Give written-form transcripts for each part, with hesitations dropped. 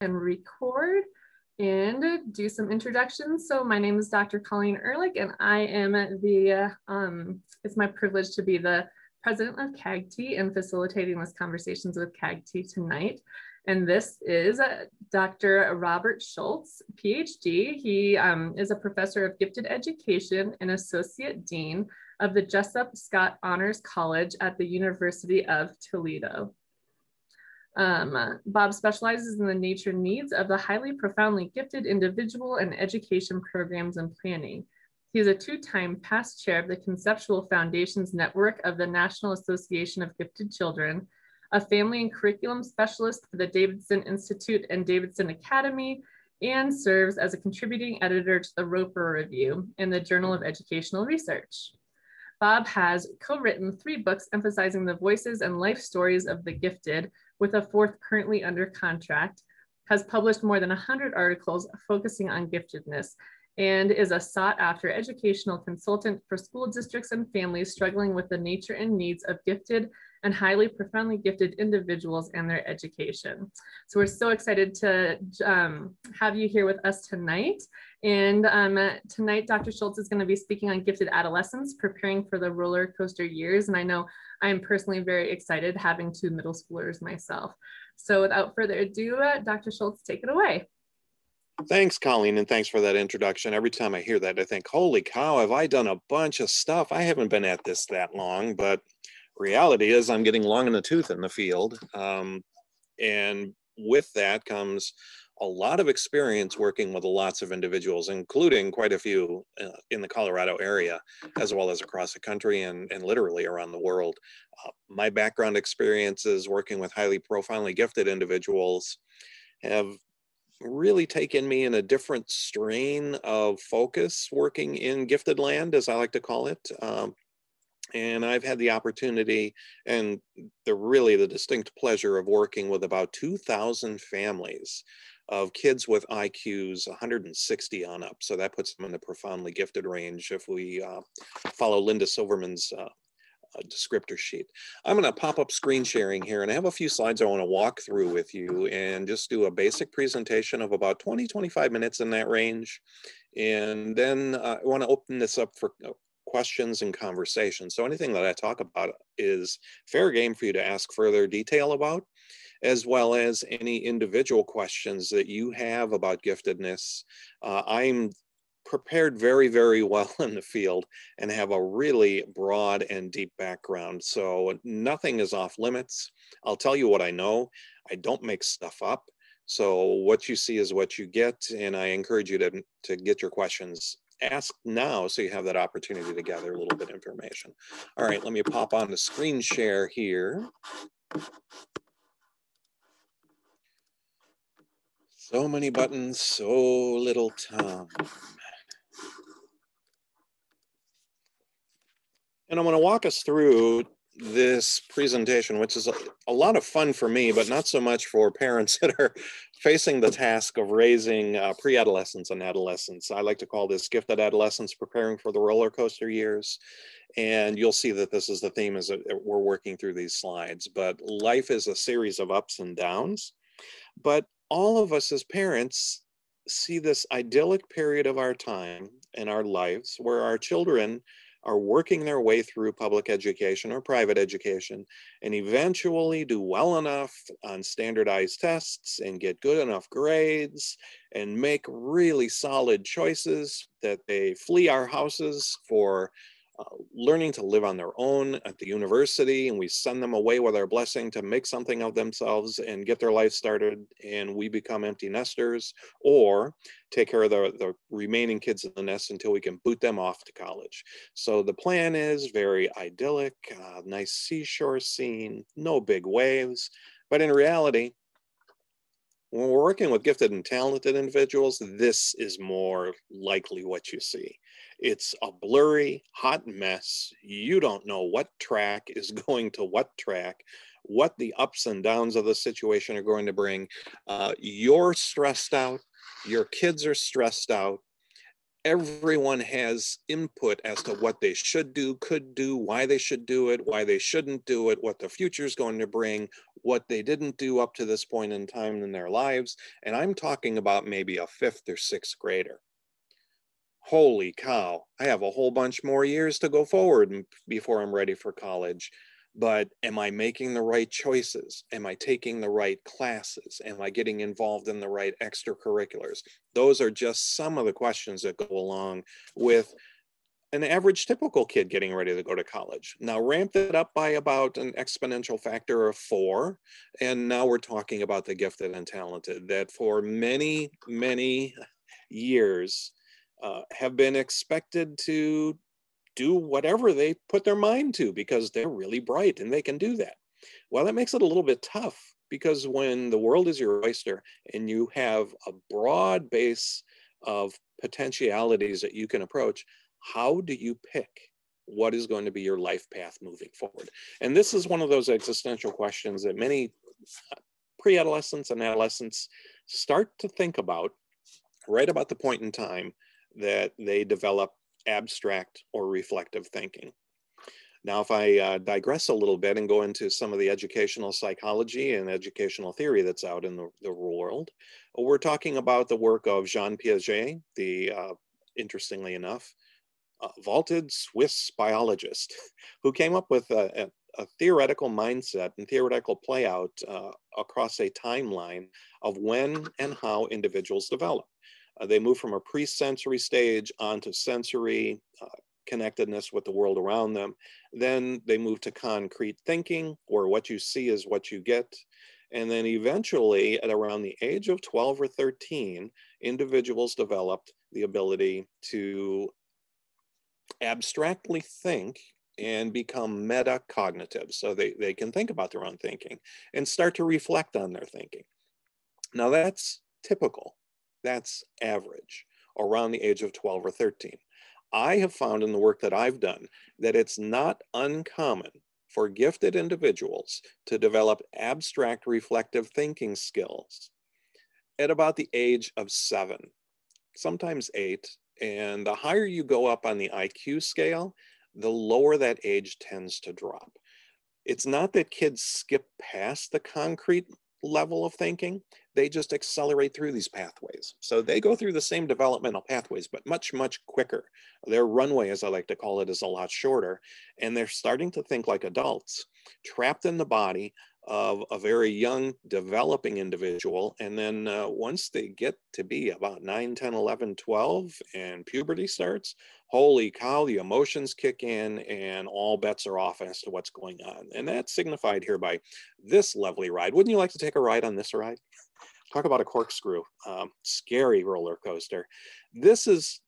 and record and do some introductions. So my name is Dr. Colleen Ehrlich, and I am it's my privilege to be the president of CAGT and facilitating this conversations with CAGT tonight. And this is Dr. Robert Schultz, Ph.D. He is a professor of gifted education and associate dean of the Jesup Scott Honors College at the University of Toledo. Bob specializes in the nature needs of the highly profoundly gifted individual and education programs and planning. He is a two-time past chair of the Conceptual Foundations Network of the National Association of Gifted Children, a family and curriculum specialist for the Davidson Institute and Davidson Academy, and serves as a contributing editor to the Roeper Review and the Journal of Educational Research. Bob has co-written 3 books emphasizing the voices and life stories of the gifted, with a 4th currently under contract, has published more than 100 articles focusing on giftedness, and is a sought-after educational consultant for school districts and families struggling with the nature and needs of gifted and highly profoundly gifted individuals and their education. So we're so excited to have you here with us tonight. And tonight, Dr. Schultz is going to be speaking on gifted adolescents preparing for the roller coaster years. And I know I'm personally very excited, having 2 middle schoolers myself. So without further ado, Dr. Schultz, take it away. Thanks, Colleen, and thanks for that introduction. Every time I hear that, I think, holy cow, have I done a bunch of stuff? I haven't been at this that long, but reality is I'm getting long in the tooth in the field. And with that comes a lot of experience working with lots of individuals, including quite a few in the Colorado area, as well as across the country and literally around the world. My background experiences working with highly profoundly gifted individuals have really taken me in a different strain of focus working in gifted land, as I like to call it. And I've had the opportunity and the distinct pleasure of working with about 2,000 families of kids with IQs 160 on up. So that puts them in the profoundly gifted range if we follow Linda Silverman's descriptor sheet. I'm going to pop up screen sharing here, and I have a few slides I want to walk through with you and just do a basic presentation of about 20-25 minutes in that range. And then I want to open this up for questions and conversation. So anything that I talk about is fair game for you to ask further detail about, as well as any individual questions that you have about giftedness. I'm prepared very, very well in the field and have a really broad and deep background. So nothing is off limits. I'll tell you what I know. I don't make stuff up. So what you see is what you get. And I encourage you to get your questions asked now so you have that opportunity to gather a little bit of information. All right, let me pop on the screen share here. So many buttons, so little time. And I'm going to walk us through this presentation, which is a lot of fun for me, but not so much for parents that are facing the task of raising pre-adolescents and adolescents. I like to call this gifted adolescents preparing for the roller coaster years. And you'll see that this is the theme as we're working through these slides. But life is a series of ups and downs. But all of us as parents see this idyllic period of our time and our lives where our children are working their way through public education or private education and eventually do well enough on standardized tests and get good enough grades and make really solid choices that they flee our houses for learning to live on their own at the university, and we send them away with our blessing to make something of themselves and get their life started, and we become empty nesters or take care of the remaining kids in the nest until we can boot them off to college. So the plan is very idyllic, nice seashore scene, no big waves, but in reality, when we're working with gifted and talented individuals, this is more likely what you see. It's a blurry, hot mess. You don't know what track is going to what track, what the ups and downs of the situation are going to bring. You're stressed out. Your kids are stressed out. everyone has input as to what they should do, could do, why they should do it, why they shouldn't do it, what the future is going to bring, what they didn't do up to this point in time in their lives. And I'm talking about maybe a 5th or 6th grader. Holy cow, I have a whole bunch more years to go forward before I'm ready for college. But am I making the right choices? Am I taking the right classes? Am I getting involved in the right extracurriculars? Those are just some of the questions that go along with an average typical kid getting ready to go to college. Now ramp it up by about an exponential factor of 4. And now we're talking about the gifted and talented that for many, many years have been expected to do whatever they put their mind to because they're really bright and they can do that. Well, that makes it a little bit tough because when the world is your oyster and you have a broad base of potentialities that you can approach, how do you pick what is going to be your life path moving forward? And this is one of those existential questions that many pre-adolescents and adolescents start to think about right about the point in time that they develop abstract or reflective thinking. Now, if I digress a little bit and go into some of the educational psychology and educational theory that's out in the world, we're talking about the work of Jean Piaget, the, interestingly enough, vaunted Swiss biologist who came up with a theoretical mindset and theoretical playout across a timeline of when and how individuals develop. They move from a pre-sensory stage onto sensory connectedness with the world around them. Then they move to concrete thinking, where what you see is what you get. And then eventually, at around the age of 12 or 13, individuals developed the ability to abstractly think and become metacognitive. So they can think about their own thinking and start to reflect on their thinking. Now that's typical. That's average, around the age of 12 or 13. I have found in the work that I've done that it's not uncommon for gifted individuals to develop abstract reflective thinking skills at about the age of 7, sometimes 8. And the higher you go up on the IQ scale, the lower that age tends to drop. It's not that kids skip past the concrete level of thinking, they just accelerate through these pathways. So they go through the same developmental pathways, but much, much quicker. Their runway, as I like to call it, is a lot shorter. And they're starting to think like adults, trapped in the body of a very young developing individual. And then once they get to be about 9, 10, 11, 12, and puberty starts, holy cow, the emotions kick in and all bets are off as to what's going on. And that's signified here by this lovely ride. Wouldn't you like to take a ride on this ride? Talk about a corkscrew, scary roller coaster. This is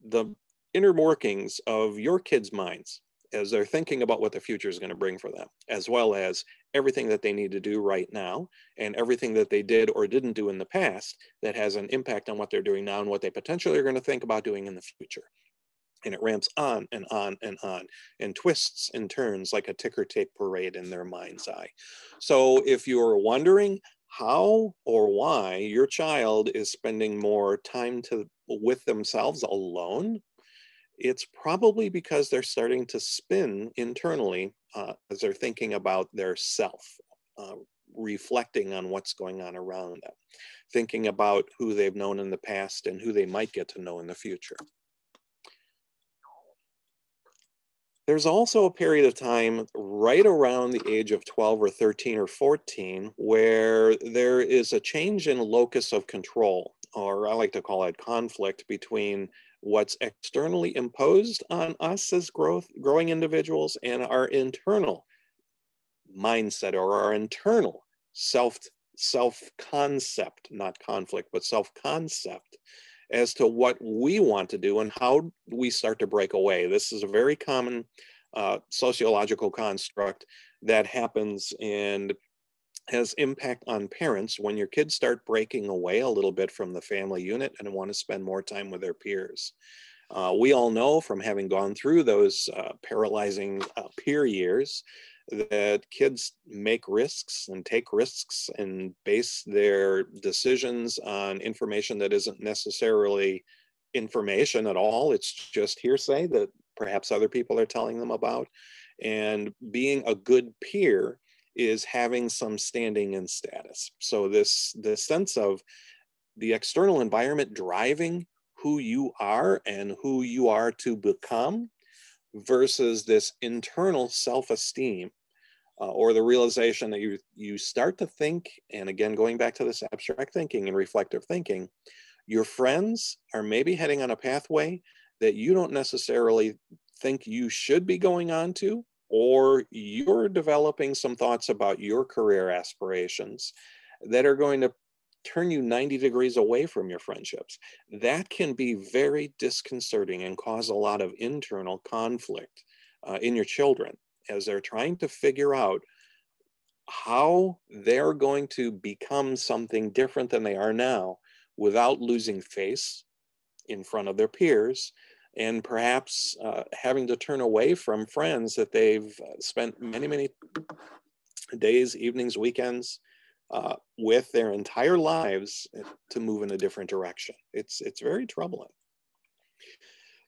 the inner workings of your kids' minds as they're thinking about what the future is going to bring for them, as well as everything that they need to do right now and everything that they did or didn't do in the past that has an impact on what they're doing now and what they potentially are going to think about doing in the future. And it ramps on and on and on and twists and turns like a ticker tape parade in their mind's eye. So if you're wondering how or why your child is spending more time with themselves alone, it's probably because they're starting to spin internally as they're thinking about their self, reflecting on what's going on around them, thinking about who they've known in the past and who they might get to know in the future. There's also a period of time right around the age of 12 or 13 or 14 where there is a change in locus of control, or I like to call it conflict between what's externally imposed on us as growing individuals and our internal mindset or our internal self-concept, not conflict, but self-concept as to what we want to do and how we start to break away. This is a very common sociological construct that happens and has impact on parents when your kids start breaking away a little bit from the family unit and want to spend more time with their peers. We all know from having gone through those paralyzing peer years that kids make risks and take risks and base their decisions on information that isn't necessarily information at all. It's just hearsay that perhaps other people are telling them about. And being a good peer is having some standing and status. So this sense of the external environment driving who you are and who you are to become versus this internal self-esteem, or the realization that you start to think, and again, going back to this abstract thinking and reflective thinking, your friends are maybe heading on a pathway that you don't necessarily think you should be going on to, or you're developing some thoughts about your career aspirations that are going to turn you 90 degrees away from your friendships. That can be very disconcerting and cause a lot of internal conflict in your children as they're trying to figure out how they're going to become something different than they are now without losing face in front of their peers, and perhaps having to turn away from friends that they've spent many, many days, evenings, weekends with their entire lives to move in a different direction. It's very troubling.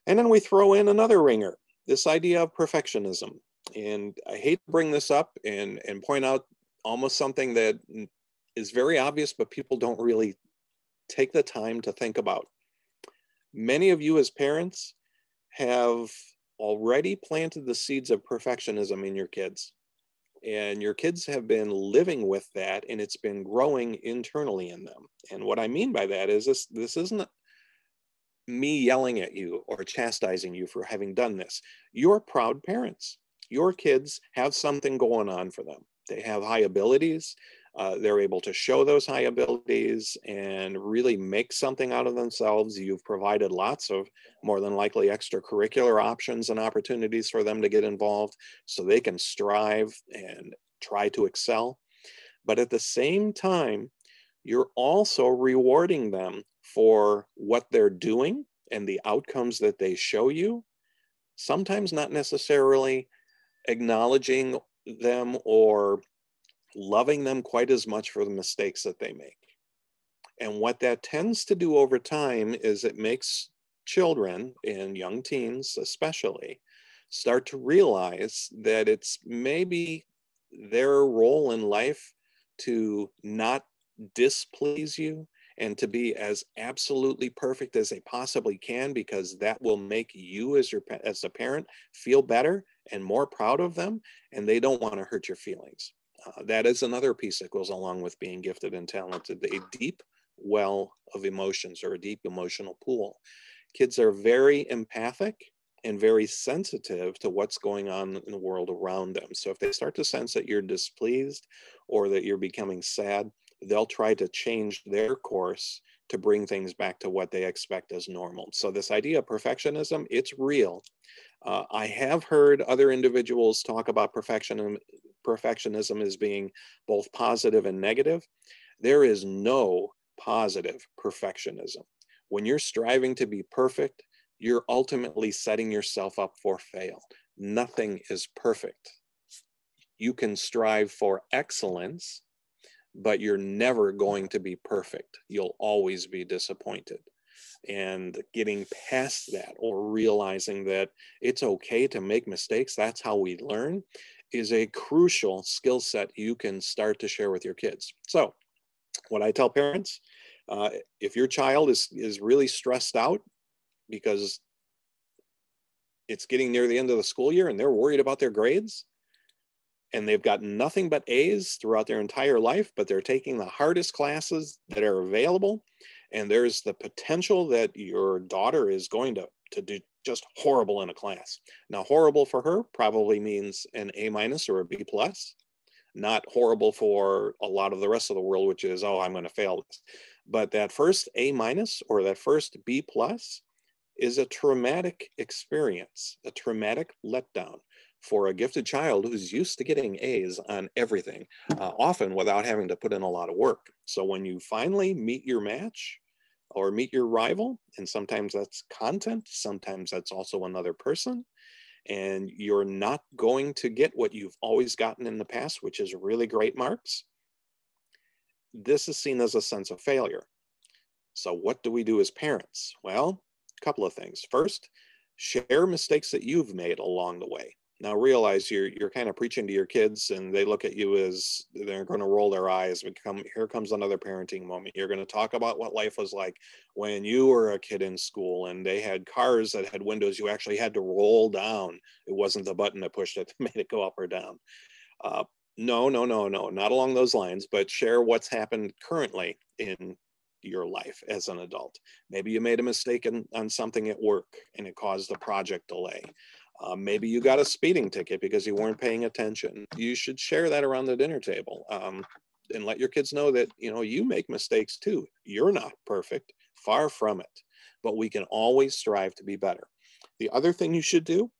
And then we throw in another ringer, this idea of perfectionism. And I hate to bring this up and point out almost something that is very obvious, but people don't really take the time to think about. Many of you as parents have already planted the seeds of perfectionism in your kids. And your kids have been living with that, and it's been growing internally in them. And what I mean by that is this isn't me yelling at you or chastising you for having done this. You're proud parents. Your kids have something going on for them. They have high abilities. They're able to show those high abilities and really make something out of themselves. You've provided lots of, more than likely, extracurricular options and opportunities for them to get involved so they can strive and try to excel. But at the same time, you're also rewarding them for what they're doing and the outcomes that they show you, sometimes not necessarily acknowledging them or loving them quite as much for the mistakes that they make. And what that tends to do over time is it makes children, and young teens especially, start to realize that it's maybe their role in life to not displease you and to be as absolutely perfect as they possibly can, because that will make you as a parent feel better and more proud of them, and they don't want to hurt your feelings. That is another piece that goes along with being gifted and talented, a deep well of emotions, or a deep emotional pool. Kids are very empathic and very sensitive to what's going on in the world around them. So if they start to sense that you're displeased or that you're becoming sad, they'll try to change their course to bring things back to what they expect as normal. So this idea of perfectionism, it's real. I have heard other individuals talk about perfectionism as being both positive and negative. There is no positive perfectionism. When you're striving to be perfect, you're ultimately setting yourself up for fail. Nothing is perfect. You can strive for excellence, but you're never going to be perfect. You'll always be disappointed. And getting past that, or realizing that it's okay to make mistakes, that's how we learn, is a crucial skill set you can start to share with your kids. So what I tell parents, if your child is really stressed out because it's getting near the end of the school year and they're worried about their grades, and they've got nothing but A's throughout their entire life, but they're taking the hardest classes that are available, and there's the potential that your daughter is going to do just horrible in a class. Now, horrible for her probably means an A- or a B+, not horrible for a lot of the rest of the world, which is, oh, I'm going to fail this. But that first A- or that first B+ is a traumatic experience, a traumatic letdown for a gifted child who's used to getting A's on everything, often without having to put in a lot of work. So when you finally meet your match or meet your rival, and sometimes that's content, sometimes that's also another person, and you're not going to get what you've always gotten in the past, which is really great marks, this is seen as a sense of failure. So what do we do as parents? Well, A couple of things. First, share mistakes that you've made along the way. Now realize you're kind of preaching to your kids and they look at you as they're going to roll their eyes. Here comes another parenting moment. You're going to talk about what life was like when you were a kid in school and they had cars that had windows you actually had to roll down. It wasn't the button that pushed it that made it go up or down. No, not along those lines, but share what's happened currently in your life as an adult. Maybe you made a mistake on something at work and it caused a project delay. Maybe you got a speeding ticket because you weren't paying attention. You should share that around the dinner table and let your kids know that, you make mistakes too. You're not perfect, far from it, but we can always strive to be better. The other thing you should do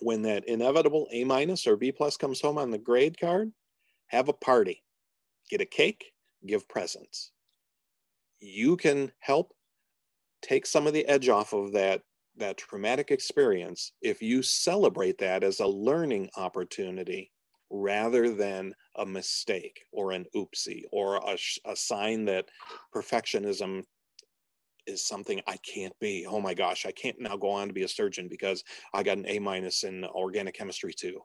when that inevitable A- or B+ comes home on the grade card, have a party, get a cake, give presents. You can help take some of the edge off of that traumatic experience if you celebrate that as a learning opportunity rather than a mistake or an oopsie or a sign that perfectionism is something I can't be. Oh my gosh, I can't now go on to be a surgeon because I got an A- in organic chemistry too.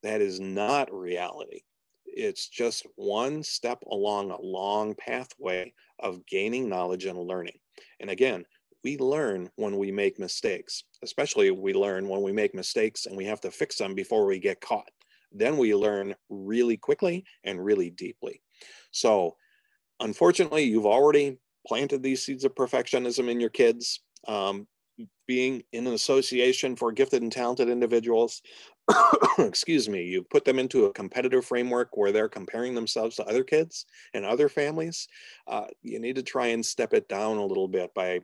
That is not reality. It's just one step along a long pathway of gaining knowledge and learning. And again, we learn when we make mistakes, especially we learn when we make mistakes and we have to fix them before we get caught. Then we learn really quickly and really deeply. So unfortunately, you've already planted these seeds of perfectionism in your kids. Being in an association for gifted and talented individuals, excuse me, you put them into a competitive framework where they're comparing themselves to other kids and other families. You need to try and step it down a little bit by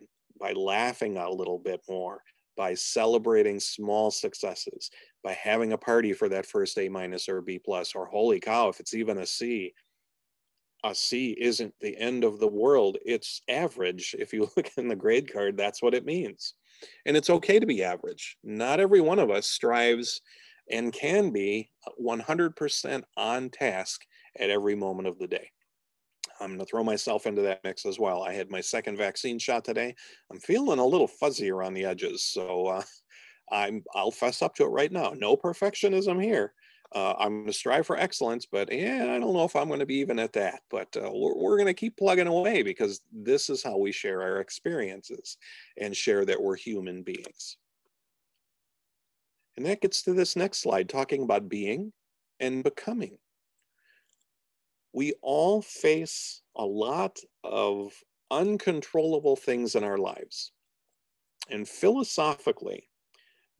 laughing a little bit more, by celebrating small successes, by having a party for that first A- or B+, or holy cow, if it's even a C isn't the end of the world. It's average. If you look in the grade card, that's what it means. And it's okay to be average. Not every one of us strives and can be 100% on task at every moment of the day. I'm going to throw myself into that mix as well. I had my second vaccine shot today. I'm feeling a little fuzzy around the edges. So I'll fess up to it right now. No perfectionism here. I'm going to strive for excellence, but I don't know if I'm going to be even at that. But we're going to keep plugging away because this is how we share our experiences and share that we're human beings. And that gets to this next slide, talking about being and becoming. We all face a lot of uncontrollable things in our lives. And philosophically,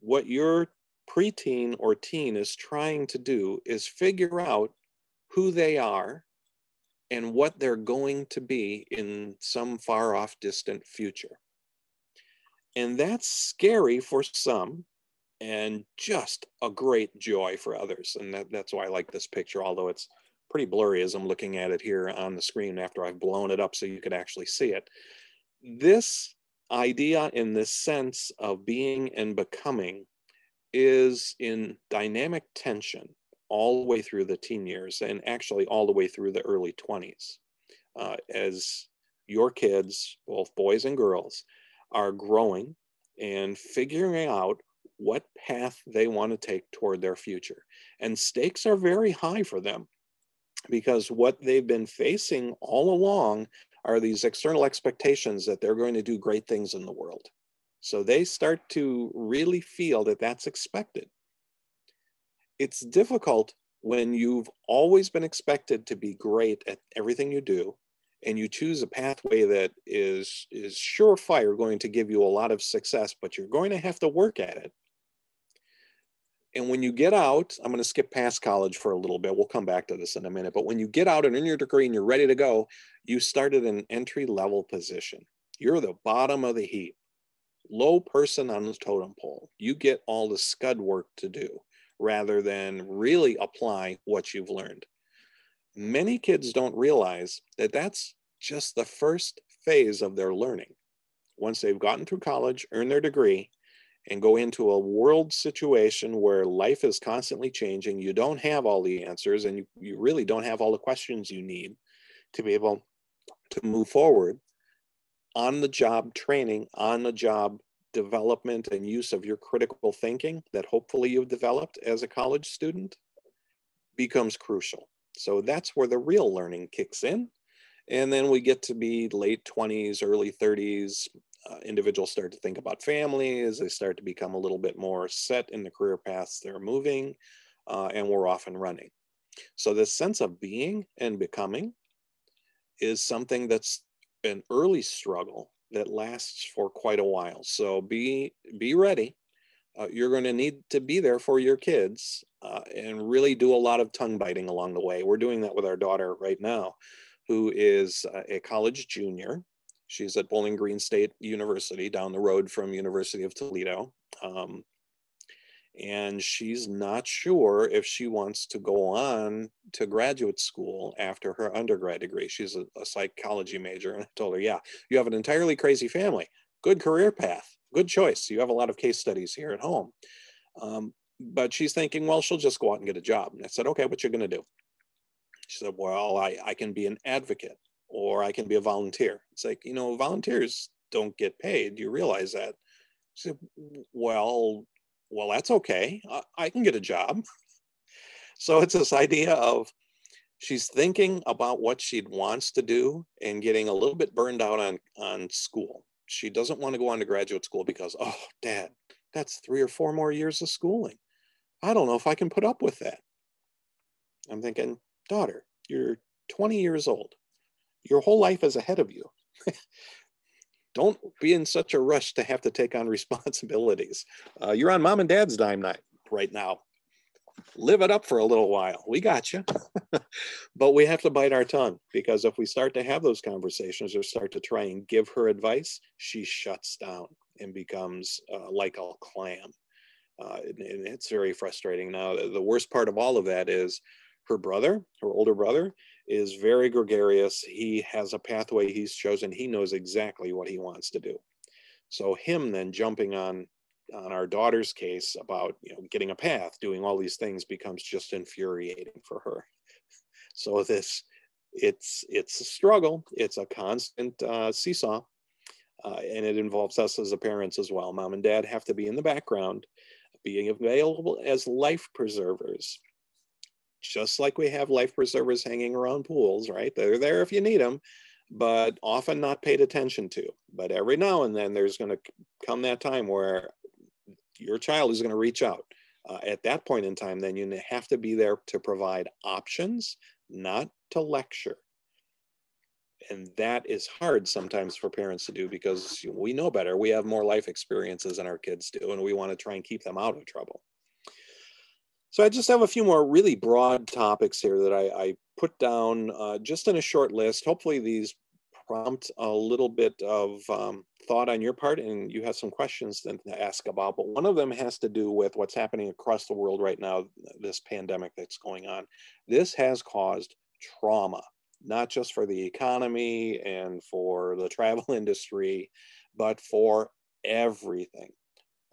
what your preteen or teen is trying to do is figure out who they are and what they're going to be in some far off distant future. And that's scary for some and just a great joy for others. And that's why I like this picture, although it's pretty blurry as I'm looking at it here on the screen after I've blown it up so you could actually see it. This idea in this sense of being and becoming is in dynamic tension all the way through the teen years and actually all the way through the early 20s. As your kids, both boys and girls, are growing and figuring out what path they want to take toward their future. And stakes are very high for them because what they've been facing all along are these external expectations that they're going to do great things in the world. So they start to really feel that that's expected. It's difficult when you've always been expected to be great at everything you do, and you choose a pathway that is surefire going to give you a lot of success, but you're going to have to work at it. And when you get out, I'm going to skip past college for a little bit. We'll come back to this in a minute. But when you get out and in your degree and you're ready to go, you start at an entry-level position. You're the bottom of the heap. Low person on the totem pole. You get all the scud work to do rather than really apply what you've learned. Many kids don't realize that that's just the first phase of their learning. Once they've gotten through college, earned their degree, and go into a world situation where life is constantly changing, you don't have all the answers and you really don't have all the questions you need to be able to move forward. on-the-job training, on-the-job development and use of your critical thinking that hopefully you've developed as a college student becomes crucial. So that's where the real learning kicks in. And then we get to be late 20s, early 30s. Individuals start to think about families. They start to become a little bit more set in the career paths they're moving, and we're off and running. So this sense of being and becoming is something that's an early struggle that lasts for quite a while. So be ready. You're going to need to be there for your kids and really do a lot of tongue biting along the way. We're doing that with our daughter right now, who is a college junior. She's at Bowling Green State University down the road from University of Toledo. And she's not sure if she wants to go on to graduate school after her undergrad degree. She's a psychology major. And I told her, yeah, you have an entirely crazy family, good career path, good choice. You have a lot of case studies here at home. But she's thinking, well, she'll just go out and get a job. And I said, okay, what you going to do? She said, well, I can be an advocate or I can be a volunteer. It's like, you know, volunteers don't get paid. Do you realize that? She said, well, that's okay. I can get a job. So it's this idea of she's thinking about what she wants to do and getting a little bit burned out on school. She doesn't want to go on to graduate school because, oh, Dad, that's 3 or 4 more years of schooling. I don't know if I can put up with that. I'm thinking, daughter, you're 20 years old. Your whole life is ahead of you. Don't be in such a rush to have to take on responsibilities. You're on mom and dad's dime night right now. Live it up for a little while. We got you. But we have to bite our tongue, because if we start to have those conversations or start to try and give her advice, she shuts down and becomes like a clam. And it's very frustrating. Now, the worst part of all of that is her older brother, is very gregarious. He has a pathway he's chosen. He knows exactly what he wants to do. So him then jumping on our daughter's case about, you know, getting a path, doing all these things becomes just infuriating for her. So it's a struggle. It's a constant seesaw, and it involves us as the parents as well. Mom and dad have to be in the background, being available as life preservers. Just like we have life preservers hanging around pools, right? They're there if you need them, but often not paid attention to. But every now and then there's going to come that time where your child is going to reach out. At that point in time, then you have to be there to provide options, not to lecture. And that is hard sometimes for parents to do, because we know better. We have more life experiences than our kids do, and we want to try and keep them out of trouble. So I just have a few more really broad topics here that I put down just in a short list. Hopefully these prompt a little bit of thought on your part, and you have some questions to ask about. But one of them has to do with what's happening across the world right now, this pandemic that's going on. This has caused trauma, not just for the economy and for the travel industry, but for everything.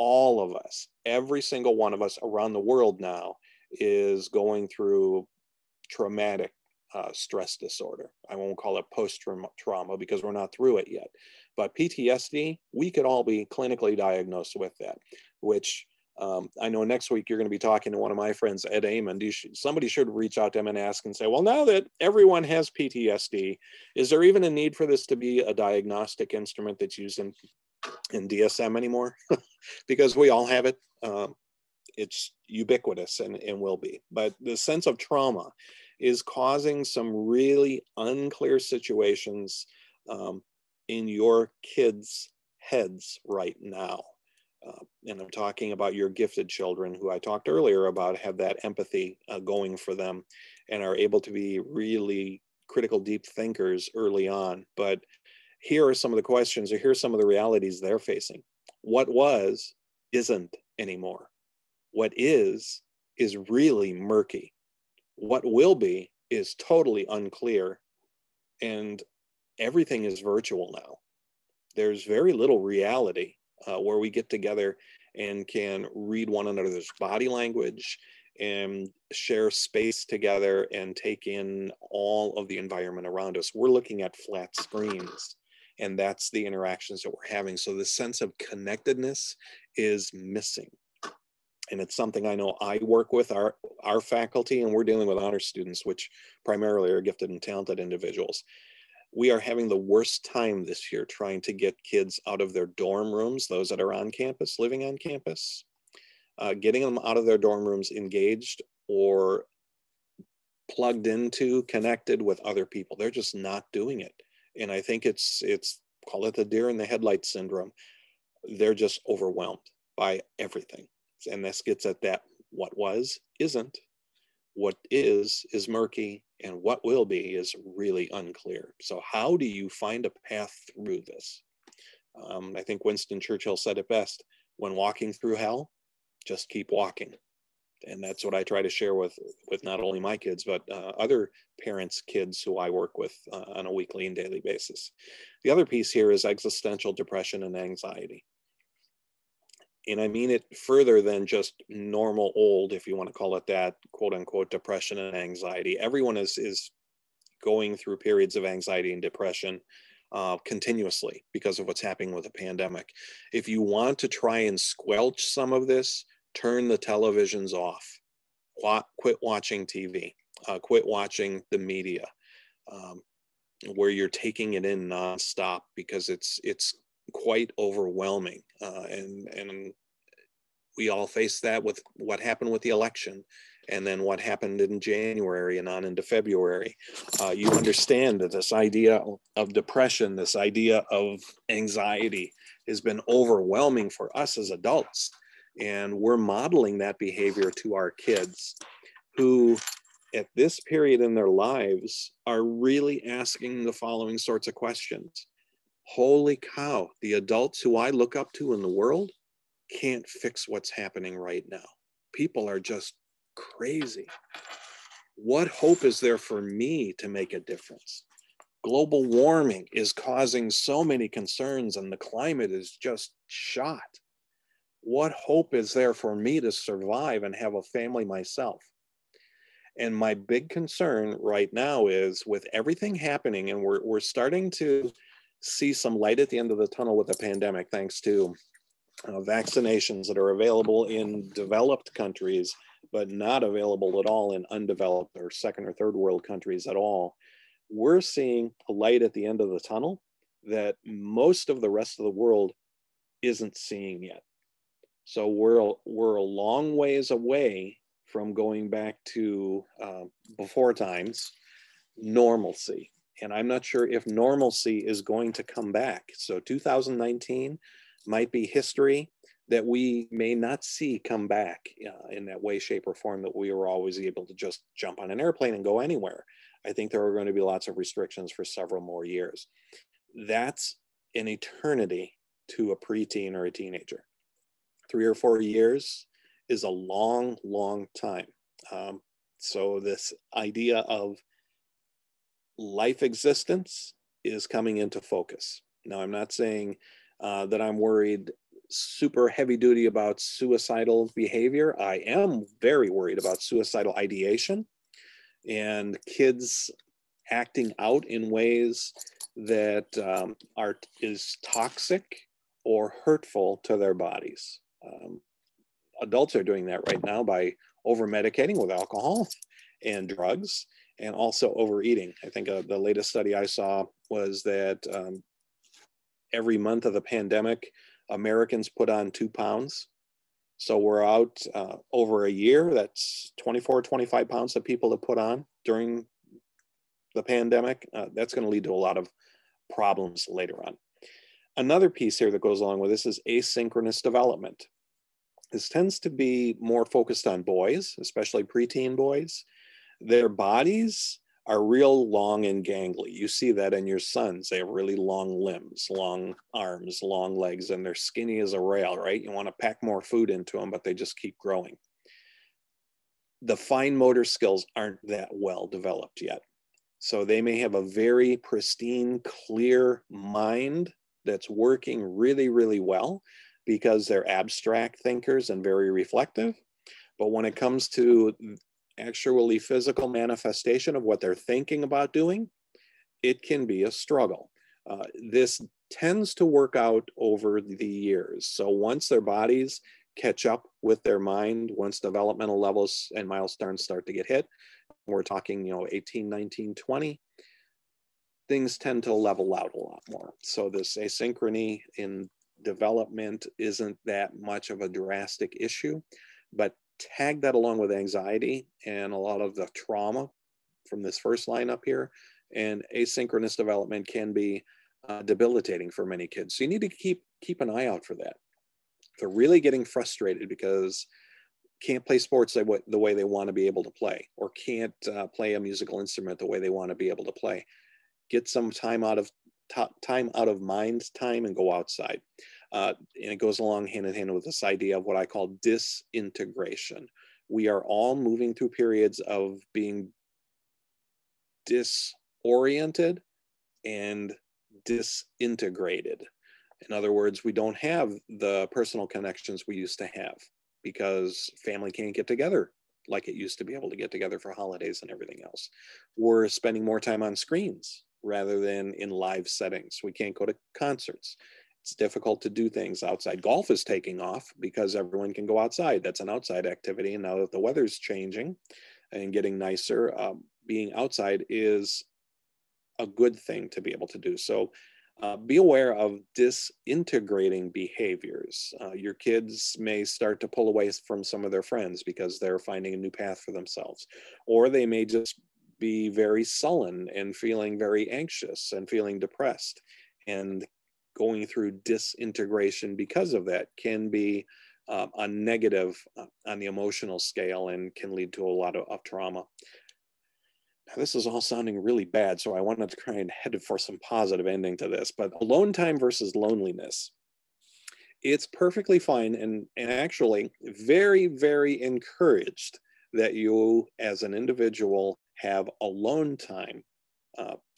All of us, every single one of us around the world now is going through traumatic stress disorder. I won't call it post-trauma because we're not through it yet. But PTSD, we could all be clinically diagnosed with that, which I know next week you're going to be talking to one of my friends, Ed Amond. Somebody should reach out to him and ask and say, well, now that everyone has PTSD, is there even a need for this to be a diagnostic instrument that's used in DSM anymore? Because we all have it. It's ubiquitous and will be. But the sense of trauma is causing some really unclear situations in your kids' heads right now. And I'm talking about your gifted children, who I talked earlier about have that empathy going for them and are able to be really critical, deep thinkers early on. But here are some of the questions, or here's some of the realities they're facing. What was isn't anymore. What is really murky. What will be is totally unclear. And everything is virtual now. There's very little reality where we get together and can read one another's body language and share space together and take in all of the environment around us. We're looking at flat screens. And that's the interactions that we're having. So the sense of connectedness is missing. And it's something I know I work with our faculty, and we're dealing with honor students, which primarily are gifted and talented individuals. We are having the worst time this year trying to get kids out of their dorm rooms, those that are on campus, living on campus, getting them out of their dorm rooms engaged or plugged into, connected with other people. They're just not doing it. And I think it's call it the deer in the headlights syndrome. They're just overwhelmed by everything. And this gets at that what was isn't, what is murky, and what will be is really unclear. So how do you find a path through this? I think Winston Churchill said it best: when walking through hell, just keep walking. And that's what I try to share with not only my kids, but other parents' kids who I work with on a weekly and daily basis. The other piece here is existential depression and anxiety. And I mean it further than just normal old, if you want to call it that, quote unquote, depression and anxiety. Everyone is going through periods of anxiety and depression continuously because of what's happening with the pandemic. If you want to try and squelch some of this, turn the televisions off, quit watching TV, quit watching the media, where you're taking it in nonstop, because it's quite overwhelming. And we all face that with what happened with the election, and then what happened in January and on into February. You understand that this idea of depression, this idea of anxiety has been overwhelming for us as adults. And we're modeling that behavior to our kids, who at this period in their lives are really asking the following sorts of questions. Holy cow, the adults who I look up to in the world can't fix what's happening right now. People are just crazy. What hope is there for me to make a difference? Global warming is causing so many concerns, and the climate is just shot. What hope is there for me to survive and have a family myself? And my big concern right now is, with everything happening, and we're starting to see some light at the end of the tunnel with the pandemic, thanks to vaccinations that are available in developed countries, but not available at all in undeveloped or second or third world countries at all. We're seeing a light at the end of the tunnel that most of the rest of the world isn't seeing yet. So we're a long ways away from going back to before times normalcy. And I'm not sure if normalcy is going to come back. So 2019 might be history that we may not see come back in that way, shape, or form that we were always able to just jump on an airplane and go anywhere. I think there are going to be lots of restrictions for several more years. That's an eternity to a preteen or a teenager. 3 or 4 years is a long, long time. So this idea of life existence is coming into focus. Now, I'm not saying that I'm worried super heavy duty about suicidal behavior. I am very worried about suicidal ideation and kids acting out in ways that is toxic or hurtful to their bodies. Adults are doing that right now by over-medicating with alcohol and drugs, and also overeating. I think the latest study I saw was that every month of the pandemic, Americans put on 2 pounds. So we're out over a year, that's 24, 25 pounds that people have put on during the pandemic. That's going to lead to a lot of problems later on. Another piece here that goes along with this is asynchronous development. This tends to be more focused on boys, especially preteen boys. Their bodies are real long and gangly. You see that in your sons. They have really long limbs, long arms, long legs, and they're skinny as a rail, right? You want to pack more food into them, but they just keep growing. The fine motor skills aren't that well developed yet. So they may have a very pristine, clear mind that's working really, really well because they're abstract thinkers and very reflective. But when it comes to actually physical manifestation of what they're thinking about doing, it can be a struggle. This tends to work out over the years. So once their bodies catch up with their mind, once developmental levels and milestones start to get hit, we're talking, 18, 19, 20, things tend to level out a lot more. So this asynchrony in development isn't that much of a drastic issue, but tag that along with anxiety and a lot of the trauma from this first line up here, and asynchronous development can be debilitating for many kids. So you need to keep an eye out for that. If they're really getting frustrated because can't play sports the way they want to be able to play, or can't play a musical instrument the way they want to be able to play, get some time out of mind time and go outside. And it goes along hand in hand with this idea of what I call disintegration. We are all moving through periods of being disoriented and disintegrated. In other words, we don't have the personal connections we used to have because family can't get together like it used to be able to get together for holidays and everything else. We're spending more time on screens rather than in live settings. We can't go to concerts. It's difficult to do things outside. Golf is taking off because everyone can go outside. That's an outside activity. And now that the weather's changing and getting nicer, being outside is a good thing to be able to do. So be aware of disintegrating behaviors. Your kids may start to pull away from some of their friends because they're finding a new path for themselves, or they may just be very sullen and feeling very anxious and feeling depressed, and going through disintegration because of that can be a negative on the emotional scale and can lead to a lot of trauma. Now, this is all sounding really bad, so I wanted to try and head for some positive ending to this, but alone time versus loneliness. It's perfectly fine and actually very, very encouraged that you as an individual have alone time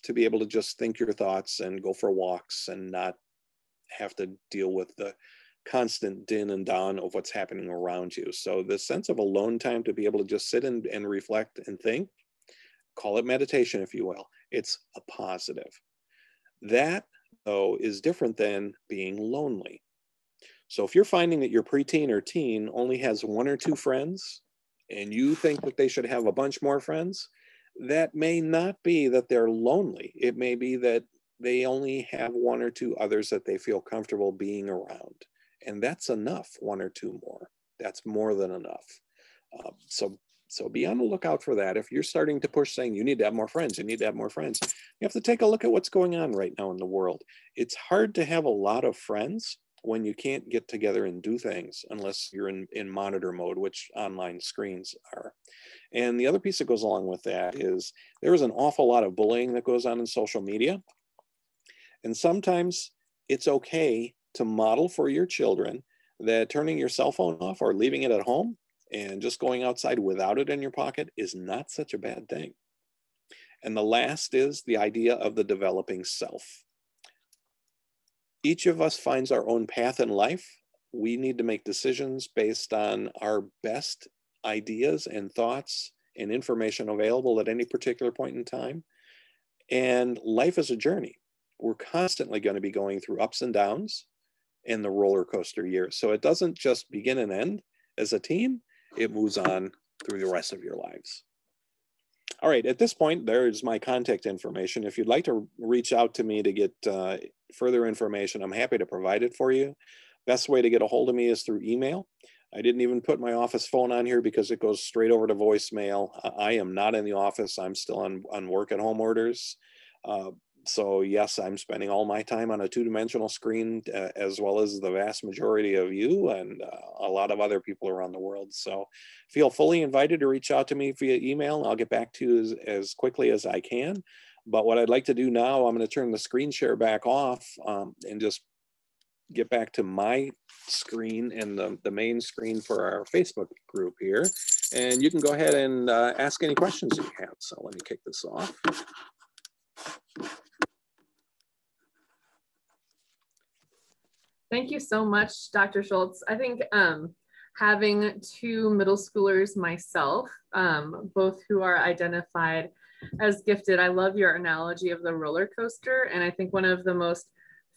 to be able to just think your thoughts and go for walks and not have to deal with the constant din and don of what's happening around you. So the sense of alone time to be able to just sit and reflect and think, call it meditation, if you will, it's a positive. That, though, is different than being lonely. So if you're finding that your preteen or teen only has one or two friends and you think that they should have a bunch more friends, that may not be that they're lonely. It may be that they only have one or two others that they feel comfortable being around. And that's enough, one or two more. That's more than enough. So be on the lookout for that. If you're starting to push saying you need to have more friends, you need to have more friends, you have to take a look at what's going on right now in the world. It's hard to have a lot of friends when you can't get together and do things unless you're in monitor mode, which online screens are. And the other piece that goes along with that is there is an awful lot of bullying that goes on in social media. And sometimes it's okay to model for your children that turning your cell phone off or leaving it at home and just going outside without it in your pocket is not such a bad thing. And the last is the idea of the developing self. Each of us finds our own path in life. We need to make decisions based on our best ideas and thoughts and information available at any particular point in time. And life is a journey. We're constantly going to be going through ups and downs in the roller coaster years. So it doesn't just begin and end as a teen, it moves on through the rest of your lives. All right, at this point, there's my contact information. If you'd like to reach out to me to get further information, I'm happy to provide it for you. Best way to get a hold of me is through email. I didn't even put my office phone on here because it goes straight over to voicemail. I am not in the office. I'm still on work at home orders. So yes, I'm spending all my time on a two-dimensional screen, as well as the vast majority of you and a lot of other people around the world. So feel fully invited to reach out to me via email. I'll get back to you as quickly as I can. But what I'd like to do now, I'm going to turn the screen share back off and just get back to my screen and the main screen for our Facebook group here. And you can go ahead and ask any questions you have. So let me kick this off. Thank you so much, Dr. Schultz. I think having two middle schoolers myself, both who are identified as gifted, I love your analogy of the roller coaster. And I think one of the most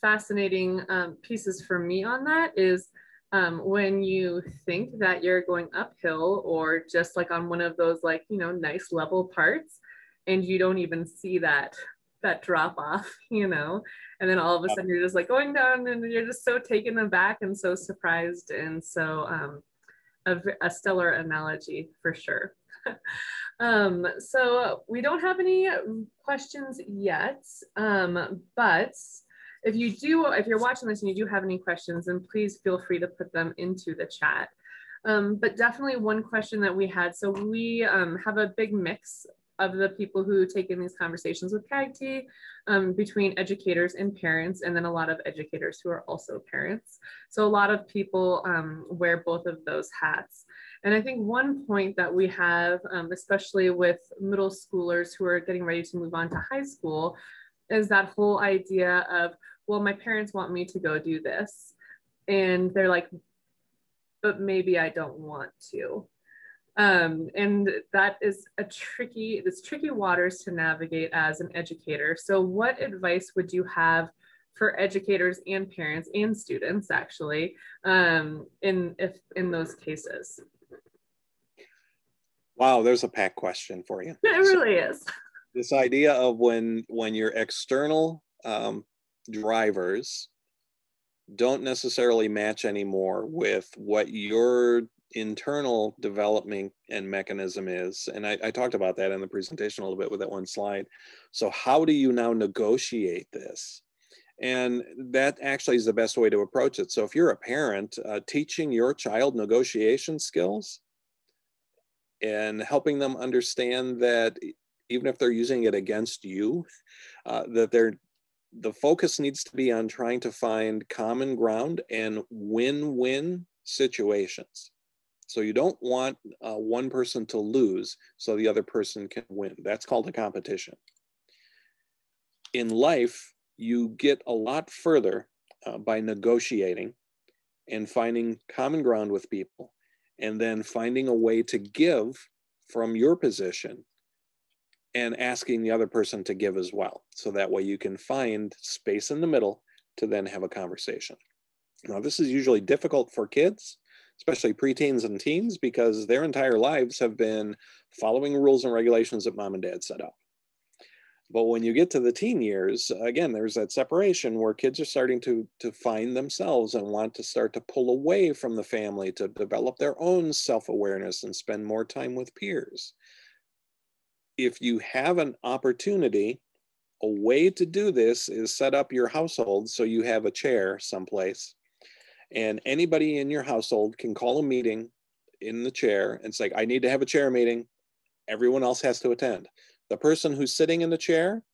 fascinating pieces for me on that is when you think that you're going uphill or just like on one of those like, you know, nice level parts, and you don't even see that drop off, you know, and then all of a sudden you're just like going down and you're just so taken aback and so surprised. And so a stellar analogy for sure. So we don't have any questions yet, but if you're watching this and you do have any questions, then please feel free to put them into the chat. But definitely one question that we had, so we have a big mix of the people who take in these conversations with CAGT between educators and parents, and then a lot of educators who are also parents. So a lot of people wear both of those hats. And I think one point that we have, especially with middle schoolers who are getting ready to move on to high school, is that whole idea of, well, my parents want me to go do this. And they're like, but maybe I don't want to. And that is tricky waters to navigate as an educator. So what advice would you have for educators and parents and students actually in those cases? Wow, there's a packed question for you. It really is. This idea of when your external drivers don't necessarily match anymore with what your internal development and mechanism is. And I talked about that in the presentation a little bit with that one slide. So how do you now negotiate this? And that actually is the best way to approach it. So if you're a parent, teaching your child negotiation skills and helping them understand that even if they're using it against you, that the focus needs to be on trying to find common ground and win-win situations. So you don't want one person to lose so the other person can win. That's called a competition. In life, you get a lot further by negotiating and finding common ground with people, and then finding a way to give from your position and asking the other person to give as well. So that way you can find space in the middle to then have a conversation. Now, this is usually difficult for kids, especially preteens and teens, because their entire lives have been following rules and regulations that mom and dad set up. But when you get to the teen years, again, there's that separation where kids are starting to find themselves and want to start to pull away from the family to develop their own self-awareness and spend more time with peers. If you have an opportunity, a way to do this is set up your household so you have a chair someplace, and anybody in your household can call a meeting in the chair and say, I need to have a chair meeting. Everyone else has to attend. The person who's sitting in the chair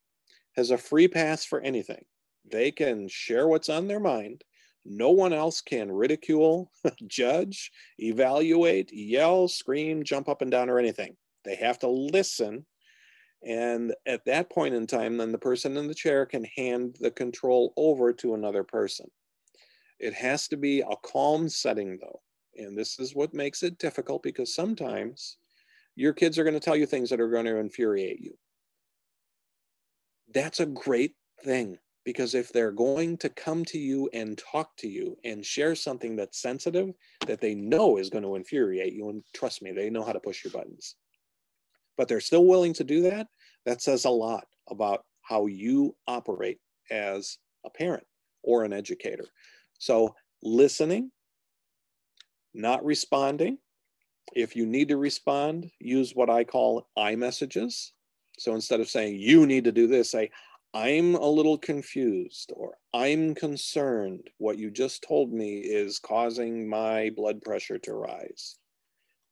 has a free pass for anything. They can share what's on their mind. No one else can ridicule, judge, evaluate, yell, scream, jump up and down, or anything. They have to listen. And at that point in time, then the person in the chair can hand the control over to another person. It has to be a calm setting, though. And this is what makes it difficult, because sometimes your kids are going to tell you things that are going to infuriate you. That's a great thing, because if they're going to come to you and talk to you and share something that's sensitive that they know is going to infuriate you, and trust me, they know how to push your buttons, but they're still willing to do that, that says a lot about how you operate as a parent or an educator. So listening, not responding. If you need to respond, use what I call I messages. So instead of saying, you need to do this, say, I'm a little confused, or I'm concerned. What you just told me is causing my blood pressure to rise.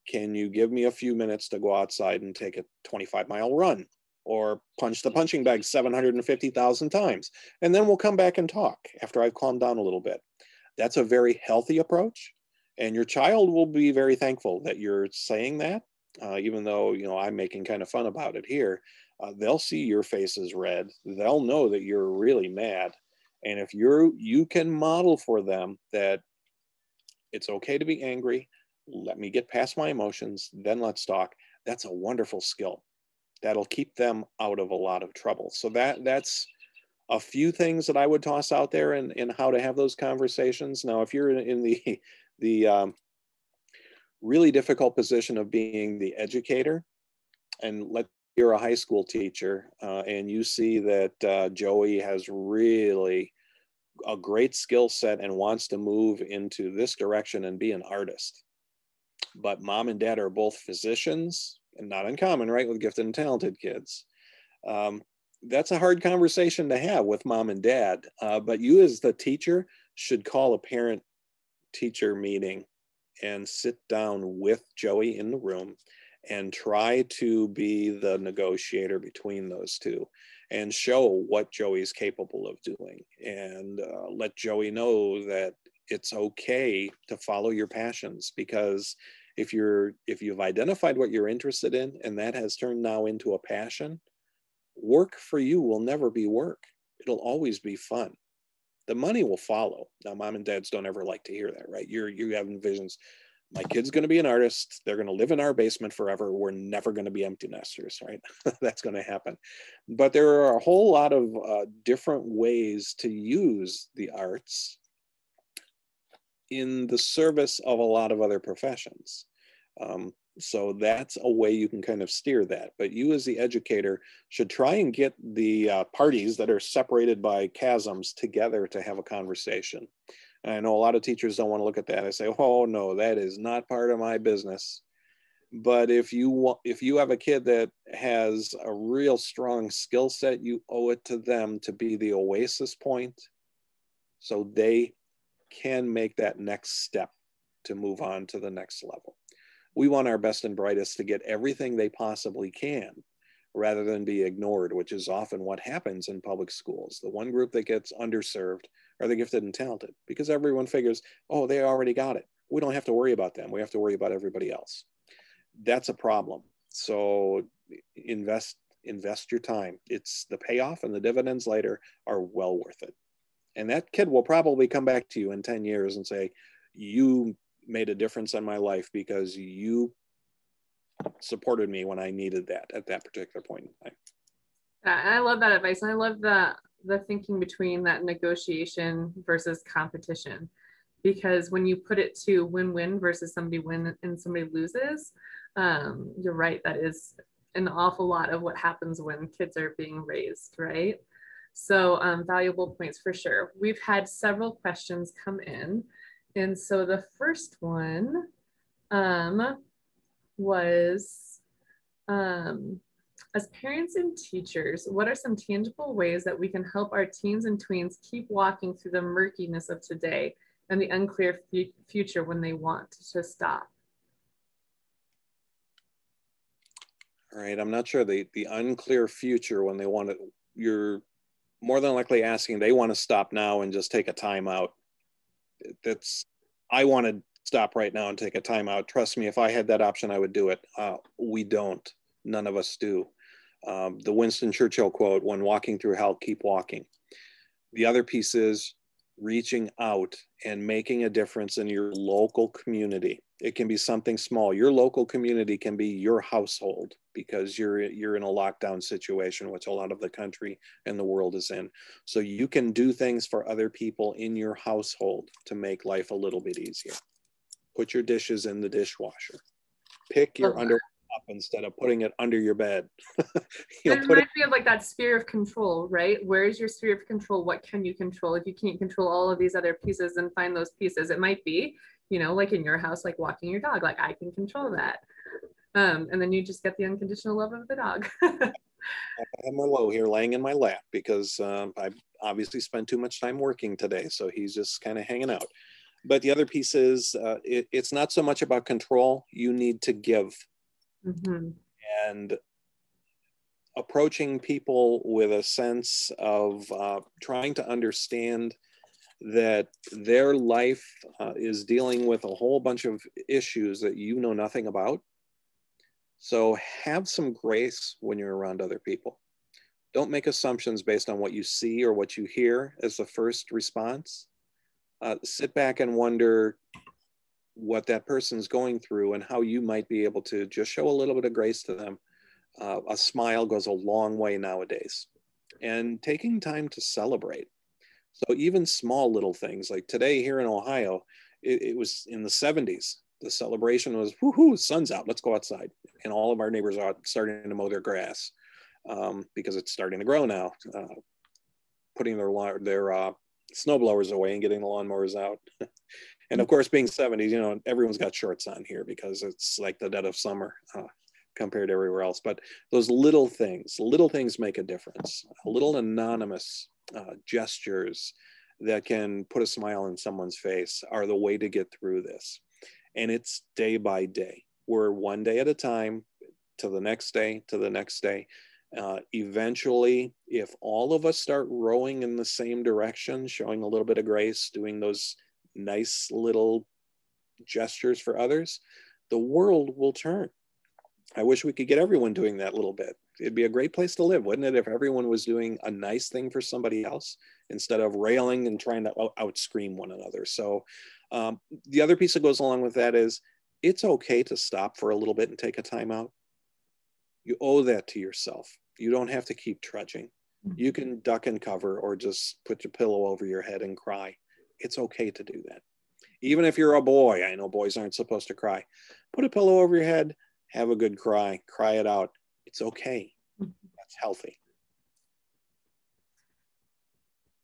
Can you give me a few minutes to go outside and take a 25-mile run, or punch the punching bag 750,000 times? And then we'll come back and talk after I've calmed down a little bit. That's a very healthy approach. And your child will be very thankful that you're saying that, even though, you know, I'm making kind of fun about it here. They'll see your face is red. They'll know that you're really mad. And if you can model for them that it's okay to be angry, let me get past my emotions, then let's talk. That's a wonderful skill. That'll keep them out of a lot of trouble. So that's a few things that I would toss out there in how to have those conversations. Now, if you're in the really difficult position of being the educator, and you're a high school teacher, and you see that Joey has really a great skill set and wants to move into this direction and be an artist, but mom and dad are both physicians, and not uncommon, right, with gifted and talented kids. That's a hard conversation to have with mom and dad, but you as the teacher should call a parent-teacher meeting and sit down with Joey in the room and try to be the negotiator between those two and show what Joey's capable of doing, and let Joey know that it's okay to follow your passions, because if you've identified what you're interested in and that has turned now into a passion, work for you will never be work. It'll always be fun. The money will follow. Now, mom and dads don't ever like to hear that, right? You have visions. My kid's going to be an artist. They're going to live in our basement forever. We're never going to be empty nesters, right? That's going to happen. But there are a whole lot of different ways to use the arts in the service of a lot of other professions. So that's a way you can kind of steer that. But you as the educator should try and get the parties that are separated by chasms together to have a conversation. And I know a lot of teachers don't want to look at that. I say, oh no, that is not part of my business. But if you have a kid that has a real strong skill set, you owe it to them to be the oasis point so they can make that next step to move on to the next level. We want our best and brightest to get everything they possibly can rather than be ignored, which is often what happens in public schools. The one group that gets underserved are the gifted and talented, because everyone figures, oh, they already got it. We don't have to worry about them. We have to worry about everybody else. That's a problem. So invest your time. It's the payoff and the dividends later are well worth it. And that kid will probably come back to you in 10 years and say, you made a difference in my life because you supported me when I needed that at that particular point in time. I love that advice. And I love the thinking between that negotiation versus competition, because when you put it to win-win versus somebody win and somebody loses, you're right. That is an awful lot of what happens when kids are being raised, right? So valuable points for sure. We've had several questions come in. And so the first one was, as parents and teachers, what are some tangible ways that we can help our teens and tweens keep walking through the murkiness of today and the unclear future when they want to stop? All right, I'm not sure the unclear future when they want to, you're more than likely asking, they want to stop now and just take a time out. I want to stop right now and take a time out. Trust me, if I had that option, I would do it. We don't. None of us do. The Winston Churchill quote, when walking through hell, keep walking. The other piece is reaching out and making a difference in your local community. It can be something small. Your local community can be your household, because you're in a lockdown situation, which a lot of the country and the world is in. So you can do things for other people in your household to make life a little bit easier. Put your dishes in the dishwasher. Pick your underwear up instead of putting it under your bed. It reminds me of like that sphere of control, right? Where is your sphere of control? What can you control? If you can't control all of these other pieces, then find those pieces. It might be, like in your house, like walking your dog, like I can control that. And then you just get the unconditional love of the dog. I have Merlot here laying in my lap because I obviously spent too much time working today. So he's just kind of hanging out. But the other piece is it's not so much about control. You need to give. Mm-hmm. And approaching people with a sense of trying to understand that their life is dealing with a whole bunch of issues that you know nothing about. So have some grace when you're around other people. Don't make assumptions based on what you see or what you hear as the first response. Sit back and wonder what that person's going through and how you might be able to just show a little bit of grace to them A smile goes a long way nowadays. And taking time to celebrate. So even small little things, like today here in Ohio, it was in the 70s. The celebration was, woohoo, sun's out, let's go outside. And all of our neighbors are starting to mow their grass because it's starting to grow now, putting their snow blowers away and getting the lawnmowers out. And of course, being 70s, you know, everyone's got shorts on here because it's like the dead of summer compared to everywhere else. But those little things make a difference. Little anonymous gestures that can put a smile on someone's face are the way to get through this. And it's day by day. We're one day at a time, to the next day, to the next day. Eventually, if all of us start rowing in the same direction, showing a little bit of grace, doing those nice little gestures for others, the world will turn. I wish we could get everyone doing that little bit. It'd be a great place to live, wouldn't it, if everyone was doing a nice thing for somebody else instead of railing and trying to outscream one another. So the other piece that goes along with that is it's okay to stop for a little bit and take a time out. You owe that to yourself. You don't have to keep trudging. You can duck and cover or just put your pillow over your head and cry. It's okay to do that. Even if you're a boy, I know boys aren't supposed to cry. Put a pillow over your head, have a good cry it out. It's okay. That's healthy.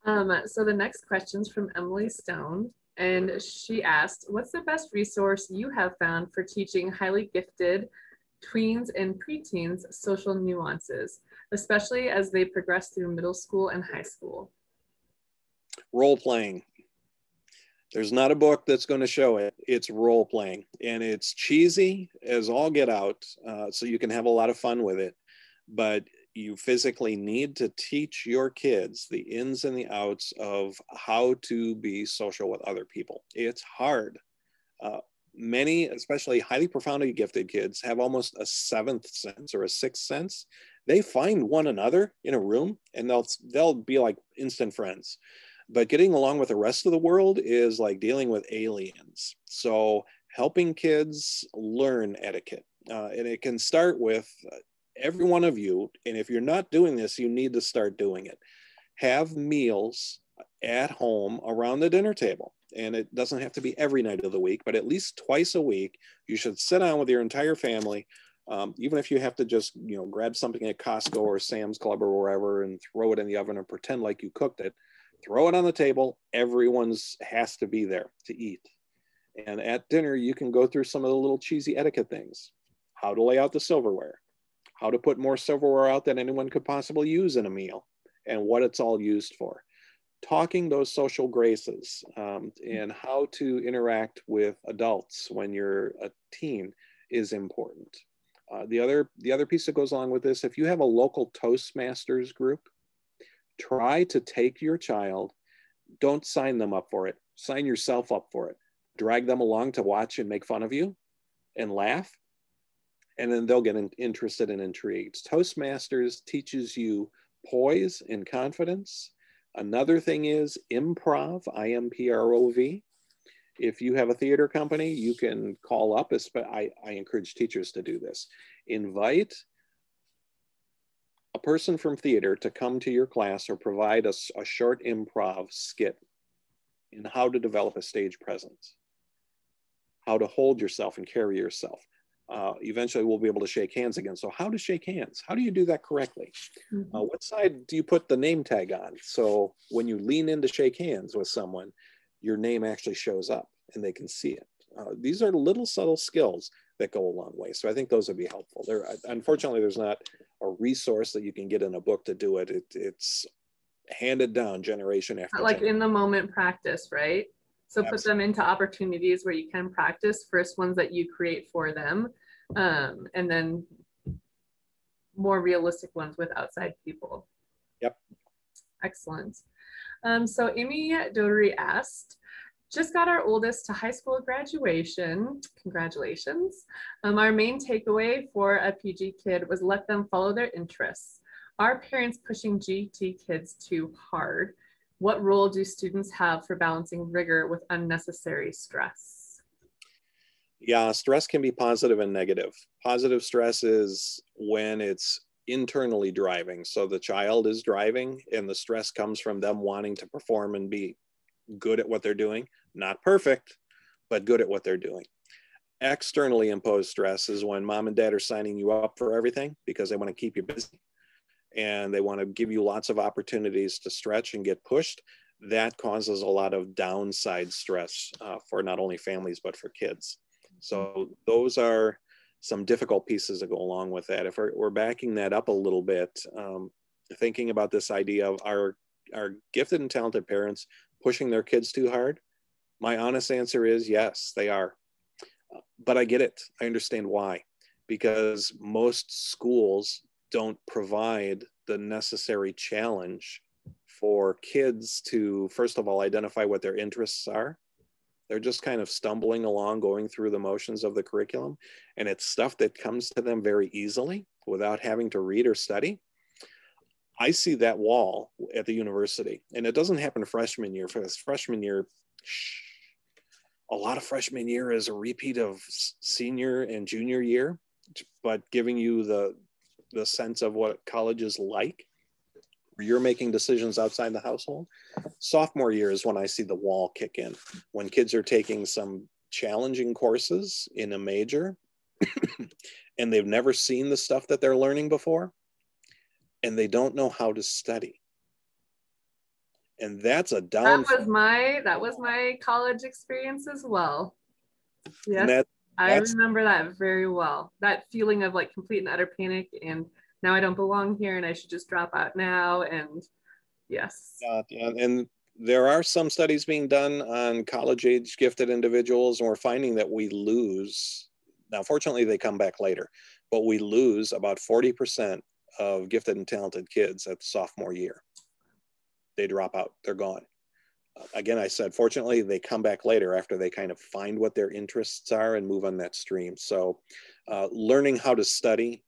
So the next question's from Emily Stone, and she asked, what's the best resource you have found for teaching highly gifted tweens and preteens social nuances, especially as they progress through middle school and high school? Role playing. There's not a book that's going to show it. It's role playing, and it's cheesy as all get out, so you can have a lot of fun with it. But you physically need to teach your kids the ins and the outs of how to be social with other people. It's hard. Many, especially highly profoundly gifted kids, have almost a seventh sense or a sixth sense. They find one another in a room, and they'll be like instant friends. But getting along with the rest of the world is like dealing with aliens. So helping kids learn etiquette. And it can start with every one of you. And if you're not doing this, you need to start doing it. Have meals at home around the dinner table. And it doesn't have to be every night of the week, but at least twice a week, you should sit down with your entire family. Even if you have to just, grab something at Costco or Sam's Club or wherever and throw it in the oven and pretend like you cooked it. Throw it on the table. Everyone's has to be there to eat. And at dinner, you can go through some of the little cheesy etiquette things. How to lay out the silverware. How to put more silverware out than anyone could possibly use in a meal. And what it's all used for. Talking those social graces and how to interact with adults when you're a teen is important. The other piece that goes along with this, if you have a local Toastmasters group, try to take your child, don't sign them up for it, sign yourself up for it. Drag them along to watch and make fun of you and laugh, and then they'll get interested and intrigued. Toastmasters teaches you poise and confidence. Another thing is improv, IMPROV. If you have a theater company, you can call up. I encourage teachers to do this. Invite a person from theater to come to your class or provide a short improv skit in how to develop a stage presence, how to hold yourself and carry yourself. Eventually we'll be able to shake hands again. So how to shake hands? How do you do that correctly? What side do you put the name tag on? So when you lean in to shake hands with someone, your name actually shows up and they can see it. These are little subtle skills that go a long way. So I think those would be helpful. Unfortunately, there's not a resource that you can get in a book to do it. It's handed down generation after like generation. In the moment practice, right? So Absolutely. Put them into opportunities where you can practice, first ones that you create for them, and then more realistic ones with outside people. Yep. Excellent. So Amy Dodery asked, just got our oldest to high school graduation. Congratulations. Our main takeaway for a PG kid was let them follow their interests. Are parents pushing GT kids too hard? What role do students have for balancing rigor with unnecessary stress? Yeah, stress can be positive and negative. Positive stress is when it's internally driving. So the child is driving and the stress comes from them wanting to perform and be good at what they're doing. Not perfect, but good at what they're doing. Externally imposed stress is when mom and dad are signing you up for everything because they want to keep you busy and they want to give you lots of opportunities to stretch and get pushed. That causes a lot of downside stress for not only families, but for kids. So those are some difficult pieces that go along with that. If we're backing that up a little bit, thinking about this idea of our gifted and talented parents pushing their kids too hard, my honest answer is yes, they are. But I get it. I understand why. Because most schools don't provide the necessary challenge for kids to, first of all, identify what their interests are. They're just kind of stumbling along, going through the motions of the curriculum. And it's stuff that comes to them very easily without having to read or study. I see that wall at the university. And it doesn't happen freshman year. For this freshman year, a lot of freshman year is a repeat of senior and junior year, but giving you the sense of what college is like, where you're making decisions outside the household. Sophomore year is when I see the wall kick in, when kids are taking some challenging courses in a major and they've never seen the stuff that they're learning before, and they don't know how to study. And that's a downfall. That was my college experience as well. Yes, I remember that very well. That feeling of like complete and utter panic, and now I don't belong here, and I should just drop out now. And yes, and there are some studies being done on college-age gifted individuals, and we're finding that we lose. Now, fortunately, they come back later, but we lose about 40% of gifted and talented kids at the sophomore year. They drop out, they're gone. Again, I said, fortunately, they come back later after they kind of find what their interests are and move on that stream. So learning how to study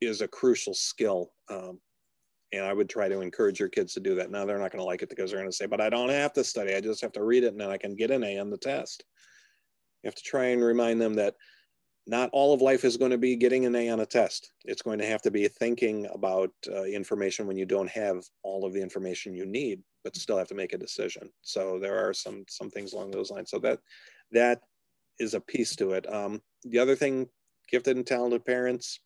is a crucial skill. And I would try to encourage your kids to do that. Now, they're not going to like it because they're going to say, but I don't have to study. I just have to read it and then I can get an A on the test. You have to try and remind them that not all of life is going to be getting an A on a test. It's going to have to be thinking about information when you don't have all of the information you need, but still have to make a decision. So there are some things along those lines. So that is a piece to it. The other thing, gifted and talented parents,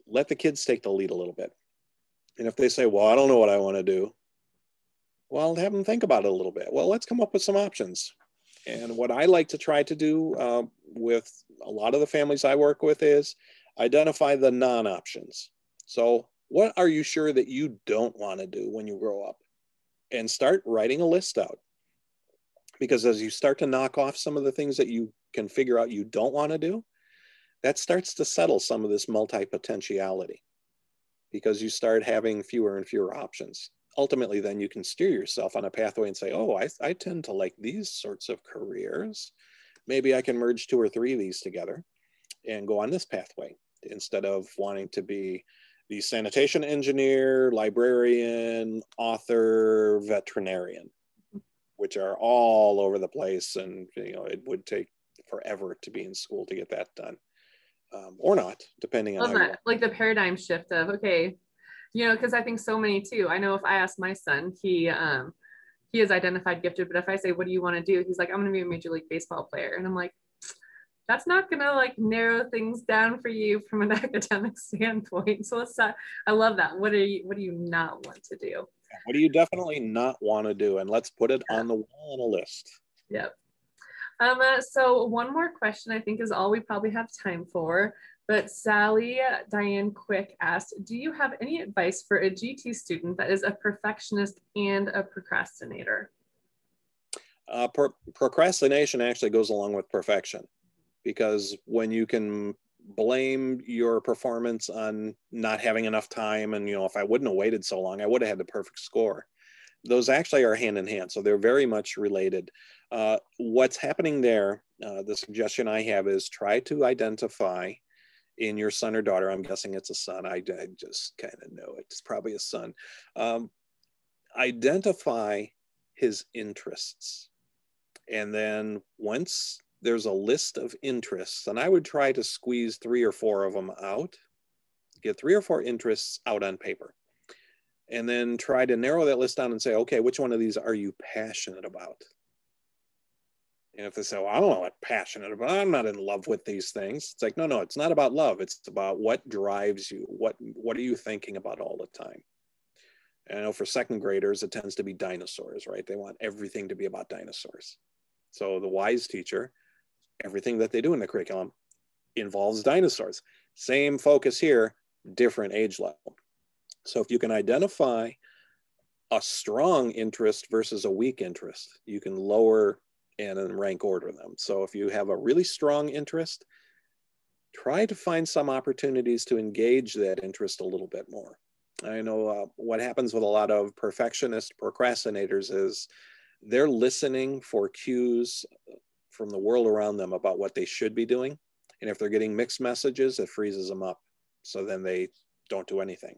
let the kids take the lead a little bit. And if they say, well, I don't know what I want to do, well, have them think about it a little bit. Well, let's come up with some options. And what I like to try to do with a lot of the families I work with is identify the non-options. So what are you sure that you don't want to do when you grow up? And start writing a list out. Because as you start to knock off some of the things that you can figure out you don't want to do, that starts to settle some of this multi-potentiality. Because you start having fewer and fewer options. Ultimately, then you can steer yourself on a pathway and say, oh, I tend to like these sorts of careers. Maybe I can merge 2 or 3 of these together and go on this pathway instead of wanting to be the sanitation engineer, librarian, author, veterinarian, which are all over the place. And it would take forever to be in school to get that done. Or not, depending on how you want. Like the paradigm shift of, okay, because I think so many too. I know if I ask my son, he is identified gifted, but if I say, what do you want to do? He's like, I'm going to be a Major League Baseball player. And I'm like, that's not going to like narrow things down for you from an academic standpoint. So I love that. What do you not want to do? What do you definitely not want to do? And let's put it on the wall on a list. Yep. So one more question I think is all we probably have time for, but Sally Diane Quick asked, do you have any advice for a GT student that is a perfectionist and a procrastinator? Procrastination actually goes along with perfection, because when you can blame your performance on not having enough time, and if I wouldn't have waited so long, I would have had the perfect score. Those actually are hand in hand, so they're very much related. What's happening there, the suggestion I have is try to identify in your son or daughter, I'm guessing it's a son, I just kind of know it's probably a son, identify his interests. And then once there's a list of interests, and I would try to squeeze 3 or 4 of them out, get 3 or 4 interests out on paper, and then try to narrow that list down and say, okay, which one of these are you passionate about? And if they say, well, I don't know what passionate about, I'm not in love with these things. It's like, no, it's not about love. It's about what drives you. What are you thinking about all the time? And I know for second graders, it tends to be dinosaurs, right? They want everything to be about dinosaurs. So the wise teacher, everything that they do in the curriculum involves dinosaurs. Same focus here, different age level. So if you can identify a strong interest versus a weak interest, you can lower and then rank order them. So if you have a really strong interest, try to find some opportunities to engage that interest a little bit more. I know what happens with a lot of perfectionist procrastinators is they're listening for cues from the world around them about what they should be doing. And if they're getting mixed messages, it freezes them up. So then they don't do anything,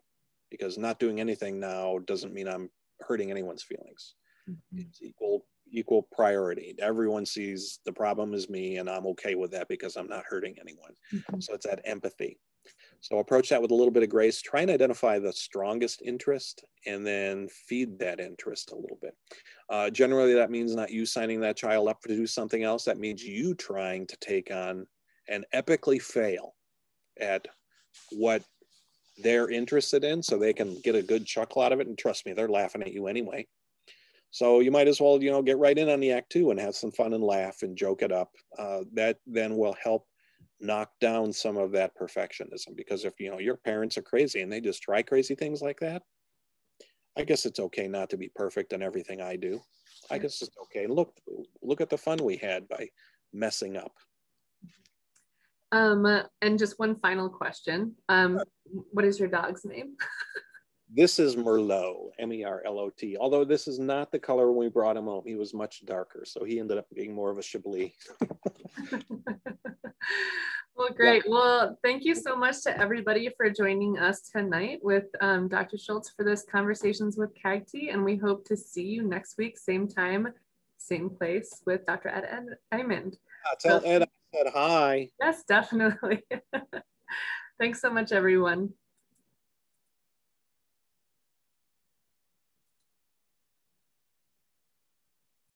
because not doing anything now doesn't mean I'm hurting anyone's feelings. Mm-hmm. It's equal priority. Everyone sees the problem is me, and I'm okay with that because I'm not hurting anyone. Mm-hmm. So it's that empathy. So approach that with a little bit of grace. Try and identify the strongest interest and then feed that interest a little bit. Generally, that means not you signing that child up to do something else. That means you trying to take on and epically fail at what they're interested in so they can get a good chuckle out of it. And trust me, they're laughing at you anyway. So you might as well, get right in on the act too and have some fun and laugh and joke it up. That then will help knock down some of that perfectionism, because if your parents are crazy and they just try crazy things like that, I guess it's okay not to be perfect in everything I do. I guess it's okay. Look at the fun we had by messing up. And just one final question. What is your dog's name? This is Merlot, M-E-R-L-O-T. Although this is not the color when we brought him home. He was much darker, so he ended up being more of a Chablis. Well, great. Yeah. Well, thank you so much to everybody for joining us tonight with Dr. Schultz for this Conversations with CAGT, and we hope to see you next week, same time, same place, with Dr. Ed Eymond. Tell Ed I said hi. Yes, definitely. Thanks so much, everyone.